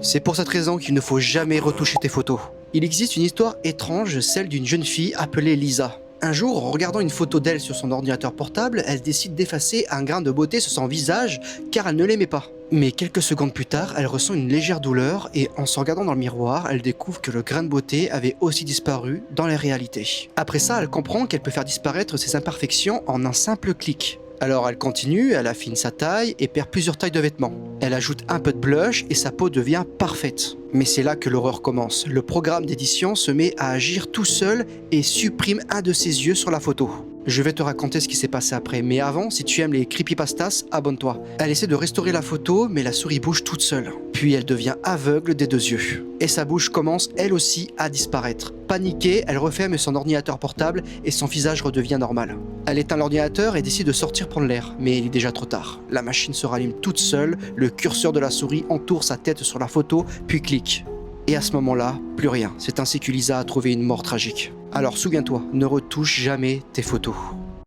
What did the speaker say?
C'est pour cette raison qu'il ne faut jamais retoucher tes photos. Il existe une histoire étrange, celle d'une jeune fille appelée Lisa. Un jour, en regardant une photo d'elle sur son ordinateur portable, elle décide d'effacer un grain de beauté sur son visage car elle ne l'aimait pas. Mais quelques secondes plus tard, elle ressent une légère douleur et en se regardant dans le miroir, elle découvre que le grain de beauté avait aussi disparu dans la réalité. Après ça, elle comprend qu'elle peut faire disparaître ses imperfections en un simple clic. Alors elle continue, elle affine sa taille et perd plusieurs tailles de vêtements. Elle ajoute un peu de blush et sa peau devient parfaite. Mais c'est là que l'horreur commence. Le programme d'édition se met à agir tout seul et supprime un de ses yeux sur la photo. Je vais te raconter ce qui s'est passé après, mais avant, si tu aimes les creepypastas, abonne-toi. Elle essaie de restaurer la photo, mais la souris bouge toute seule. Puis elle devient aveugle des deux yeux. Et sa bouche commence elle aussi à disparaître. Paniquée, elle referme son ordinateur portable et son visage redevient normal. Elle éteint l'ordinateur et décide de sortir prendre l'air, mais il est déjà trop tard. La machine se rallume toute seule, le curseur de la souris entoure sa tête sur la photo, puis clique. Et à ce moment-là, plus rien. C'est ainsi que Lisa a trouvé une mort tragique. Alors souviens-toi, ne retouche jamais tes photos.